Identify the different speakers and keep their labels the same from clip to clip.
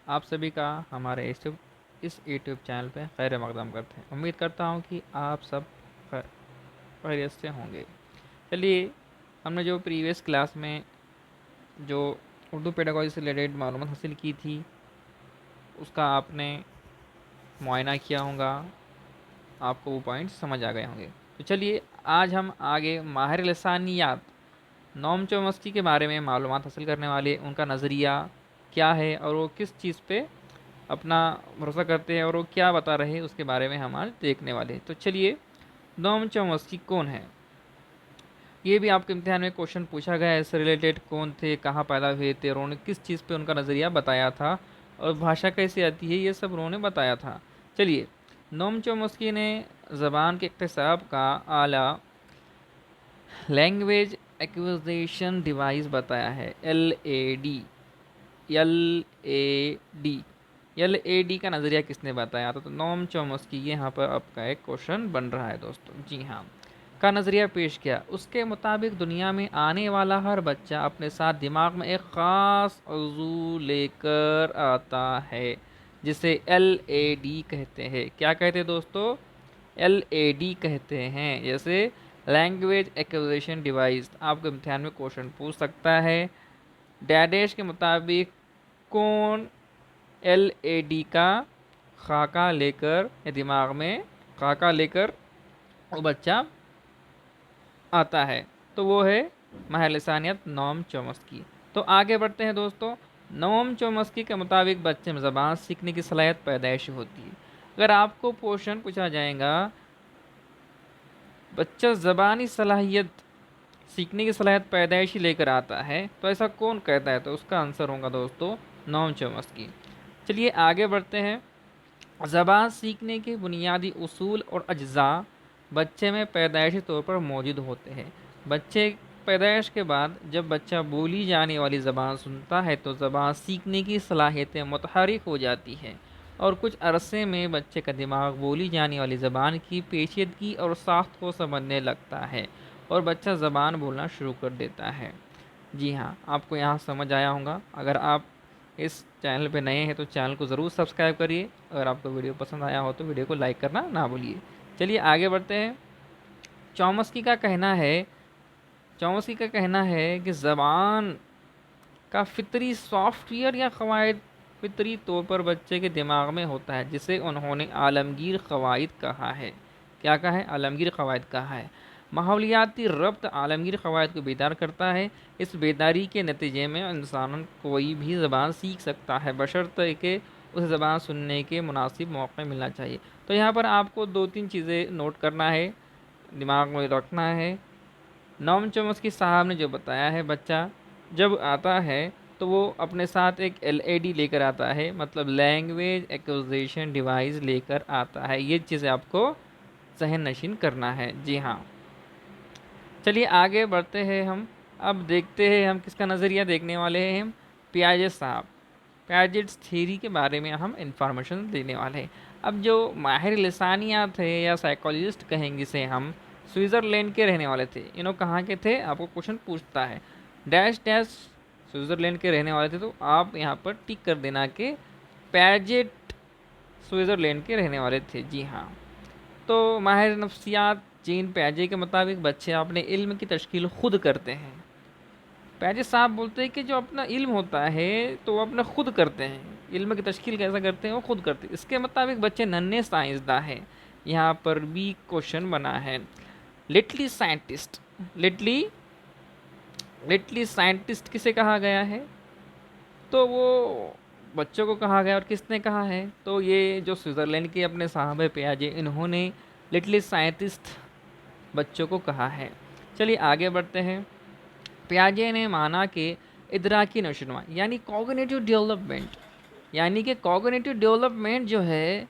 Speaker 1: आप सभी का हमारे इस यूट्यूब चैनल पे खैर मकदम करते हैं। उम्मीद करता हूँ कि आप सब खैरियत से होंगे। चलिए, हमने जो प्रीवियस क्लास में जो उर्दू पेडागोजी से रिलेटेड मालूमात हासिल की थी, उसका आपने मुआयना किया होगा, आपको वो पॉइंट्स समझ आ गए होंगे। तो चलिए, आज हम आगे माहिर लसानियात नोम चोमस्की के बारे में मालूमात हासिल करने वाले, उनका नज़रिया क्या है और वो किस चीज़ पे अपना भरोसा करते हैं और वो क्या बता रहे हैं, उसके बारे में हम आज देखने वाले हैं। तो चलिए, नोम चोमस्की कौन है, ये भी आपके इम्तिहान में क्वेश्चन पूछा गया है। इससे रिलेटेड कौन थे, कहाँ पैदा हुए थे और उन्होंने किस चीज़ पे उनका नज़रिया बताया था और भाषा कैसे आती है, ये सब उन्होंने बताया था। चलिए, नोम चोमस्की ने ज़बान के इक्तसाब का आला लैंग्वेज एक्विजिशन डिवाइस बताया है, LAD। LAD LAD का नज़रिया किसने बताया था? तो नोम चोमस्की, ये यहाँ पर आपका एक क्वेश्चन बन रहा है दोस्तों। जी हाँ, का नज़रिया पेश किया। उसके मुताबिक दुनिया में आने वाला हर बच्चा अपने साथ दिमाग में एक ख़ास अज़ू लेकर आता है, जिसे LAD कहते हैं। क्या कहते हैं दोस्तों? LAD कहते हैं। जैसे लैंग्वेज एक्विजिशन डिवाइस, आपको इम्तिहान में क्वेश्चन पूछ सकता है। डैडेश के मुताबिक कौन LAD का खाका लेकर या दिमाग में खाका लेकर वो बच्चा आता है? तो वो है माहिर लिसानियत नोम चोमस्की। तो आगे बढ़ते हैं दोस्तों। नोम चोमस्की के मुताबिक बच्चे में ज़बान सीखने की सलाहियत पैदाइशी होती है। अगर आपको क्वेश्चन पूछा जाएगा, बच्चा ज़बानी सलाहियत सीखने की सलाहियत पैदाइशी लेकर आता है, तो ऐसा कौन कहता है? तो उसका आंसर होगा दोस्तों नोम चोमस्की। चलिए आगे बढ़ते हैं। ज़बान सीखने के बुनियादी उसूल और अज्जा बच्चे में पैदाइशी तौर पर मौजूद होते हैं। बच्चे पैदाइश के बाद जब बच्चा बोली जाने वाली ज़बान सुनता है तो ज़बान सीखने की सलाहियतें मुतहरिक हो जाती हैं और कुछ अरसे में बच्चे का दिमाग बोली जाने वाली ज़बान की पेचीदगी और साख्त को समझने लगता है और बच्चा ज़बान बोलना शुरू कर देता है। जी हाँ, आपको यहाँ समझ आया होगा। अगर आप इस चैनल पे नए हैं तो चैनल को ज़रूर सब्सक्राइब करिए। अगर आपको वीडियो पसंद आया हो तो वीडियो को लाइक करना ना भूलिए। चलिए आगे बढ़ते हैं। चॉम्स्की का कहना है चॉम्स्की का कहना है कि ज़बान का फितरी सॉफ्टवेयर या क़वायद फितरी तौर पर बच्चे के दिमाग में होता है, जिसे उन्होंने आलमगीर क़वायद कहा है। क्या कहा है? आलमगीर क़वायद कहा है। माहौलियाती रब्त आलमगीर क़वायद को बेदार करता है। इस बेदारी के नतीजे में इंसान कोई भी ज़बान सीख सकता है, बशर्ते कि उसे ज़बान सुनने के मुनासिब मौके मिलना चाहिए। तो यहाँ पर आपको दो तीन चीज़ें नोट करना है, दिमाग में रखना है। नोम चोम्स्की साहब ने जो बताया है, बच्चा जब आता है तो वो अपने साथ एक LAD लेकर आता है, मतलब लैंग्वेज एक्विजिशन डिवाइस लेकर आता है। ये चीज़ें आपको जहन नशीन करना है। जी हाँ, चलिए आगे बढ़ते हैं हम। अब देखते हैं हम किसका नज़रिया देखने वाले हैं। हम पियाजे साहब, पियाजेट्स थ्योरी के बारे में हम इंफॉर्मेशन देने वाले हैं। अब जो माहिर लिसानियात थे या साइकोलॉजिस्ट कहेंगे से हम, स्विट्ज़रलैंड के रहने वाले थे। इन्हों कहाँ के थे? आपको क्वेश्चन पूछता है डैश डैश स्विट्ज़रलैंड के रहने वाले थे, तो आप यहाँ पर टिक कर देना कि पैजेट स्विट्ज़रलैंड के रहने वाले थे। जी हाँ, तो माहिर नफ्सियात जीन पैजे के मुताबिक बच्चे अपने इल्म की तश्कील खुद करते हैं। पैजे साहब बोलते हैं कि जो अपना इल्म होता है तो वो अपना खुद करते हैं। इल्म की तश्कील कैसा करते हैं? वो खुद करते हैं। इसके मुताबिक बच्चे नन्हे साइंसदां हैं। यहाँ पर भी क्वेश्चन बना है। लिटली साइंटिस्ट, लिटली लिटली साइंटिस्ट किसे कहा गया है? तो वो बच्चों को कहा गया। और किसने कहा है? तो ये जो स्विट्ज़रलैंड के अपने साहब है पियाजे, इन्होंने लिटली साइंटिस्ट बच्चों को कहा है। चलिए आगे बढ़ते हैं। पियाजे ने माना कि इदराकी नशोनुमा यानी कॉग्निटिव डेवलपमेंट, यानी कि कॉग्निटिव डेवलपमेंट जो है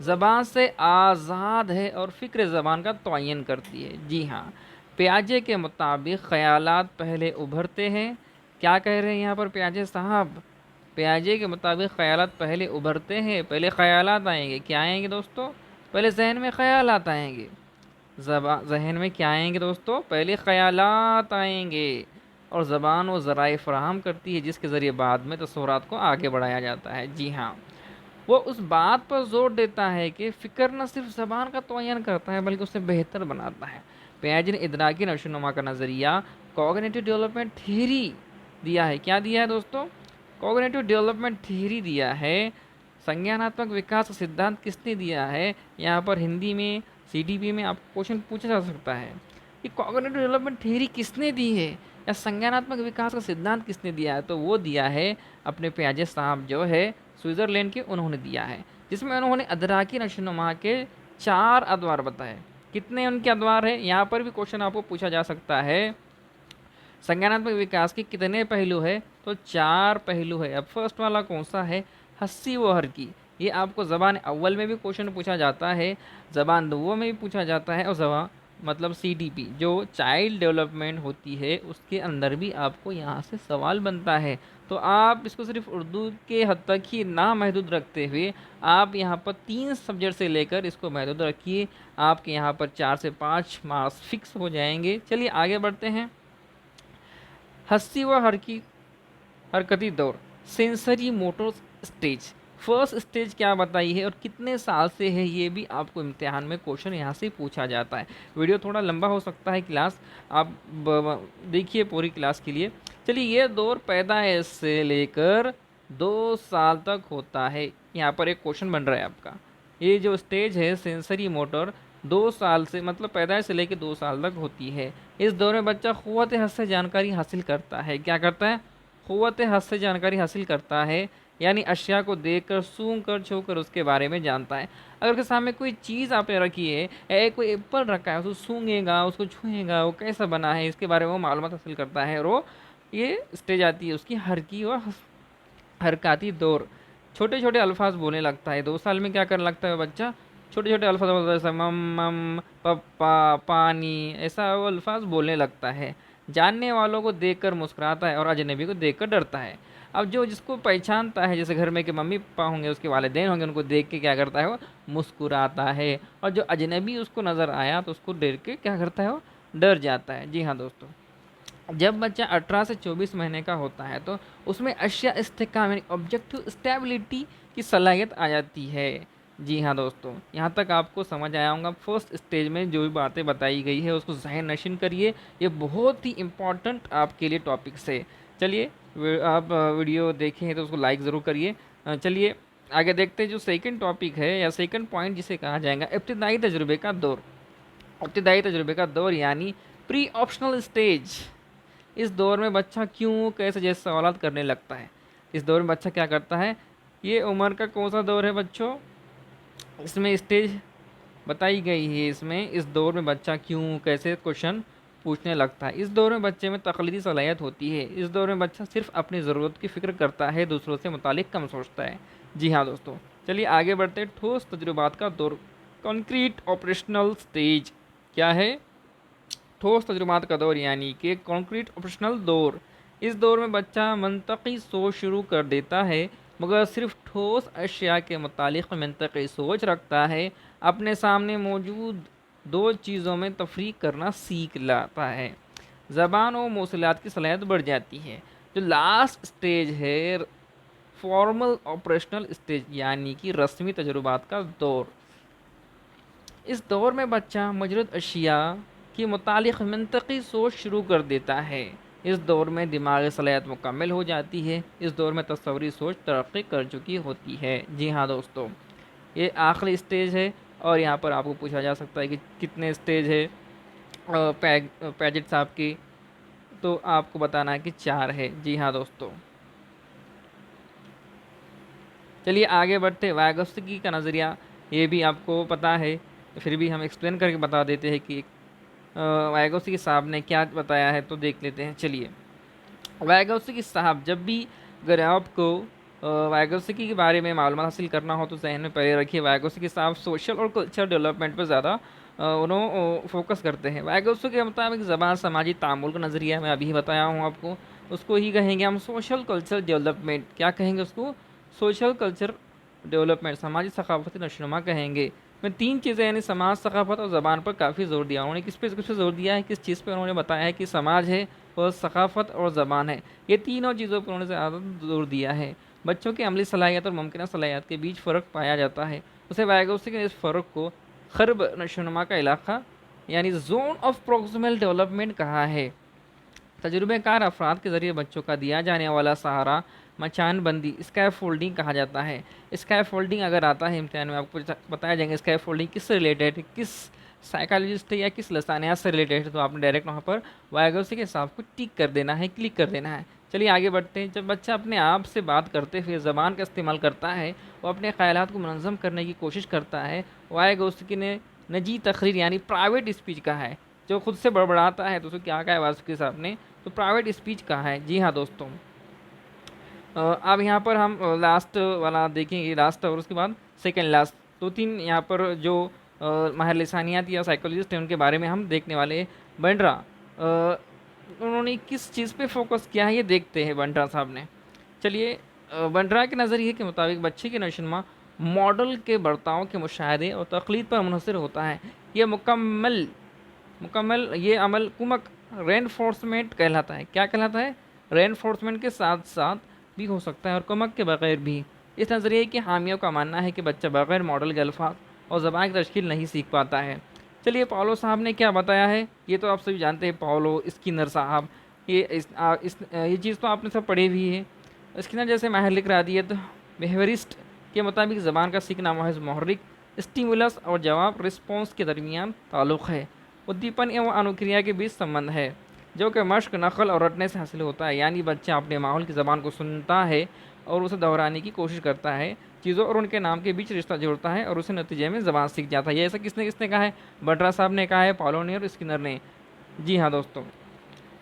Speaker 1: ज़बान से आज़ाद है और फ़िक्र ज़बान का तयन करती है। जी हाँ, पियाजे के मुताबिक ख़यालात पहले उभरते हैं। क्या कह रहे हैं यहाँ पर पियाजे साहब? पियाजे के मुताबिक ख़यालात पहले उभरते हैं, पहले ख़यालात आएंगे। क्या आएंगे दोस्तों? पहले जहन में ख़यालात आएंगे। जहन में क्या आएंगे दोस्तों? पहले ख़यालात आएंगे। और ज़बान वो ज़राए फ़राहम करती है जिसके ज़रिए बाद में तसव्वुरात को आगे बढ़ाया जाता है। जी हाँ, वो उस बात पर ज़ोर देता है कि फ़िक्र न सिर्फ ज़बान का तयन करता है बल्कि उसे बेहतर बनाता है। पियाजे ने इदराकी नशोनुमा का नज़रिया कॉग्निटिव डेवलपमेंट थ्योरी दिया है। क्या दिया है दोस्तों? कॉग्निटिव डेवलपमेंट थ्योरी दिया है। संज्ञानात्मक विकास का सिद्धांत किसने दिया है? यहाँ पर हिंदी में सीडीपी में आपको क्वेश्चन पूछा जा सकता है कि कॉग्निटिव डेवलपमेंट थ्योरी किसने दी है या संज्ञानात्मक विकास का सिद्धांत किसने दिया है? तो वो दिया है अपने पियाजे साहब जो है स्विट्ज़रलैंड के, उन्होंने दिया है, जिसमें उन्होंने अदराकी नशोनुमा के 4 अद्वार बताए। कितने उनके अद्वार है? यहाँ पर भी क्वेश्चन आपको पूछा जा सकता है, संज्ञानात्मक विकास के कितने पहलू है? तो 4 पहलू है। अब फर्स्ट वाला कौन सा है? हस्सी व हरकी। ये आपको ज़बान अव्वल में भी क्वेश्चन पूछा जाता है, ज़बान दुव्वम में भी पूछा जाता है, और ज़बान मतलब सीडीपी जो चाइल्ड डेवलपमेंट होती है उसके अंदर भी आपको यहाँ से सवाल बनता है। तो आप इसको सिर्फ उर्दू के हद तक ही ना महदूद रखते हुए आप यहाँ पर 3 सब्जेक्ट से लेकर इसको महदूद रखिए। आपके यहाँ पर 4 से 5 मार्क्स फिक्स हो जाएंगे। चलिए आगे बढ़ते हैं। हस्सी व हरकती दौर, sensory motor stage. First stage क्या बताई है और कितने साल से है, ये भी आपको इम्तिहान में क्वेश्चन यहाँ से पूछा जाता है। वीडियो थोड़ा लंबा हो सकता है, क्लास आप देखिए पूरी क्लास के लिए। चलिए, ये दौर पैदाइश से लेकर 2 साल तक होता है। यहाँ पर एक क्वेश्चन बन रहा है आपका, ये जो स्टेज है सेंसरी मोटर 2 साल से मतलब पैदाइश से लेकर 2 साल तक होती है। इस दौर में बच्चा क़ुव्वत हस से जानकारी हासिल करता है। क्या करता है? क़ुव्वत हस से जानकारी हासिल करता है, यानी अशिया को देखकर, सूंघ कर, छू कर उसके बारे में जानता है। अगर उसके सामने कोई चीज़ आपने रखी है, कोई एप्पल रखा है, उसको सूंघेगा, उसको छुएगा, वो कैसा बना है इसके बारे में वो मालूमात हासिल करता है। और वो ये स्टेज आती है उसकी हरकी और हरकती दौर। छोटे छोटे अल्फाज बोलने लगता है। 2 साल में क्या करने लगता है बच्चा? छोटे छोटे अल्फाज बोलता है, जैसे मम मम, पप्पा, पानी, ऐसा वो अल्फाज बोलने लगता है। जानने वालों को देखकर मुस्कुराता है और अजनबी को देखकर डरता है। अब जो जिसको पहचानता है, जैसे घर में के मम्मी पापा होंगे, उसके वालिदैन होंगे, उनको देख के क्या करता है? वो मुस्कुराता है। और जो अजनबी उसको नज़र आया तो उसको देख के क्या करता है? वो डर जाता है। जी हाँ दोस्तों, जब बच्चा 18 से 24 महीने का होता है तो उसमें अशिया इस्तेकाम यानी ऑब्जेक्टिव स्टेबिलिटी की सलाहियत आ जाती है। जी हाँ दोस्तों, यहाँ तक आपको समझ आया होगा। फर्स्ट स्टेज में जो भी बातें बताई गई है उसको ज़हन नशीन करिए, ये बहुत ही इम्पॉर्टेंट आपके लिए टॉपिक्स है। चलिए, आप वीडियो देखें तो उसको लाइक ज़रूर करिए। चलिए आगे देखते हैं। जो सेकंड टॉपिक है या सेकंड पॉइंट जिसे कहा जाएगा, इब्तिदाई तजुर्बे का दौर। इब्तिदाई तजुर्बे का दौर यानी प्री ऑप्शनल स्टेज। इस दौर में बच्चा क्यों, कैसे जैसे सवालात करने लगता है। इस दौर में बच्चा क्या करता है? ये उम्र का कौन सा दौर है बच्चों? इसमें स्टेज बताई गई है। इसमें इस दौर में बच्चा क्यों, कैसे क्वेश्चन पूछने लगता है। इस दौर में बच्चे में तक़लीदी सलाहियत होती है। इस दौर में बच्चा सिर्फ अपनी ज़रूरत की फ़िक्र करता है, दूसरों से मुतालिक कम सोचता है। जी हाँ दोस्तों, चलिए आगे बढ़ते हैं। ठोस तजुर्बात का दौर, कॉन्क्रीट ऑपरेशनल स्टेज। क्या है? ठोस तजुर्बात का दौर यानी कि कॉन्क्रीट ऑपरेशनल दौर। इस दौर में बच्चा मंतकी सोच शुरू कर देता है, मगर सिर्फ ठोस अशिया के मुतालिक मंतकी सोच रखता है। अपने सामने मौजूद 2 चीज़ों में तफरीक करना सीख लाता है। ज़बान और मौसूलात की सलाहियत बढ़ जाती है। जो लास्ट स्टेज है, फॉर्मल ऑपरेशनल स्टेज यानी कि रस्मी तजुर्बात का दौर। इस दौर में बच्चा मौजूद अशिया के मुतालिक मंतकी सोच शुरू कर देता है। इस दौर में दिमागी सलाहियत मुकम्मल हो जाती है। इस दौर में तस्वरी सोच तरक्की कर चुकी होती है। जी हाँ दोस्तों, ये आखिरी स्टेज है और यहाँ पर आपको पूछा जा सकता है कि कितने स्टेज है पैजेट साहब की, तो आपको बताना है कि 4 है। जी हाँ दोस्तों, चलिए आगे बढ़ते। वायगोत्स्की का नज़रिया, ये भी आपको पता है, फिर भी हम एक्सप्लेन करके बता देते हैं कि वायगोत्स्की साहब ने क्या बताया है, तो देख लेते हैं। चलिए, वायगोत्स्की साहब, जब भी अगर आपको वायगोत्स्की के बारे में मालूमात हासिल करना हो तो जहन में पहले रखिए, वायगोत्स्की साहब सोशल और कल्चर डेवलपमेंट पर ज़्यादा उन्होंने फोकस करते हैं। वायगोत्स्की के मुताबिक ज़बान समाजी तामुल का नज़रिया मैं अभी बताया हूँ आपको, उसको ही कहेंगे हम सोशल कल्चर डेवलपमेंट। क्या कहेंगे उसको? सोशल कल्चर डेवलपमेंट, समाजी सकाफती नशोनुमा कहेंगे। मैं 3 चीज़ें यानी समाज, सकाफत और ज़बान पर काफ़ी ज़ोर दिया। उन्होंने किस पे जोर दिया है, किस चीज़ पे उन्होंने बताया है कि समाज है, और सकाफ़त और ज़बान है। ये तीनों चीज़ों पर उन्होंने ज़्यादा जोर दिया है। बच्चों की अमली सलाहियत और मुमकिन सलाहियत के बीच फ़र्क पाया जाता है। उसे वाइगोत्स्की ने इस फ़र्क को ग़र्ब नशोनुमा का इलाक़ा यानी ज़ोन ऑफ प्रॉक्सिमल डेवलपमेंट कहा है। तजुर्बेकार अफराद के ज़रिए बच्चों का दिया जाने वाला सहारा मचानबंदी स्कैफोल्डिंग कहा जाता है। स्कैफोल्डिंग अगर आता है इम्तिहान में आपको बताया जाएंगे स्कैफोल्डिंग किससे रिलेटेड है, किस साइकोलॉजिस्ट या किस लसानियात से रिलेटेड है, तो आपने डायरेक्ट वहाँ पर वाइगोत्स्की के हिसाब को टिक कर देना है, क्लिक कर देना है। चलिए आगे बढ़ते हैं। जब बच्चा अपने आप से बात करते हुए ज़बान का इस्तेमाल करता है, वो अपने ख़यालात को मुनज़्ज़म करने की कोशिश करता है। वाइगोत्स्की ने निजी तकरीर यानी प्राइवेट स्पीच कहा है। जो खुद से बड़बड़ाता है तो उसे क्या कहा है वाइगोत्स्की साहब ने, तो प्राइवेट स्पीच कहा है। जी हाँ दोस्तों, अब यहाँ पर हम लास्ट वाला देखेंगे, लास्ट और उसके बाद सेकंड लास्ट, दो तीन यहाँ पर जो माहिर लिसानियात या साइकोलॉजिस्ट हैं उनके बारे में हम देखने वाले हैं। बंड्रा उन्होंने किस चीज़ पे फोकस किया है ये देखते हैं बंड्रा साहब ने। चलिए, बंड्रा के नज़रिए के मुताबिक बच्चे की नशोनुमा मॉडल के बर्ताव के मुशाहदे और तक़लीद पर मुनहसर होता है। ये मुकम्मल मुकम्मल ये अमल कुमक रेनफोर्समेंट कहलाता है। क्या कहलाता है? रेनफोर्समेंट के साथ साथ भी हो सकता है और कुमक के बगैर भी। इस नज़रिए के हामियों का मानना है कि बच्चा बगैर मॉडल के अल्फाज और ज़बान की तश्कील नहीं सीख पाता है। चलिए, पाउलो साहब ने क्या बताया है ये तो आप सभी जानते हैं। पाउलो स्किनर साहब, ये चीज़ तो आपने सब पढ़ी भी है। स्किनर जैसे माहिर लिख रादियत बिहेवियरिस्ट के मुताबिक ज़बान का सीखना महज मुहर्रिक स्टिमुलस और जवाब रिस्पॉन्स के दरमियान ताल्लुक़ है। उद्दीपन एवं अनुक्रिया के बीच संबंध है जो कि मश्क, नकल और रटने से हासिल होता है। यानी बच्चा अपने माहौल की ज़बान को सुनता है और उसे दोहराने की कोशिश करता है, चीज़ों और उनके नाम के बीच रिश्ता जोड़ता है और उसे नतीजे में ज़बान सीख जाता है। ये ऐसा किसने किसने कहा है? बंड्रा साहब ने कहा है, पाउलो ने और स्किनर ने। जी हाँ दोस्तों,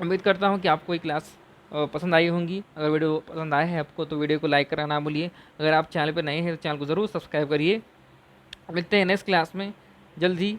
Speaker 1: उम्मीद करता हूँ कि आपको ये क्लास पसंद आई होंगी। अगर वीडियो पसंद आए है आपको तो वीडियो को लाइक करना ना भूलिए। अगर आप चैनल पर नए हैं तो चैनल को ज़रूर सब्सक्राइब करिए। मिलते हैं नेक्स्ट क्लास में जल्द ही।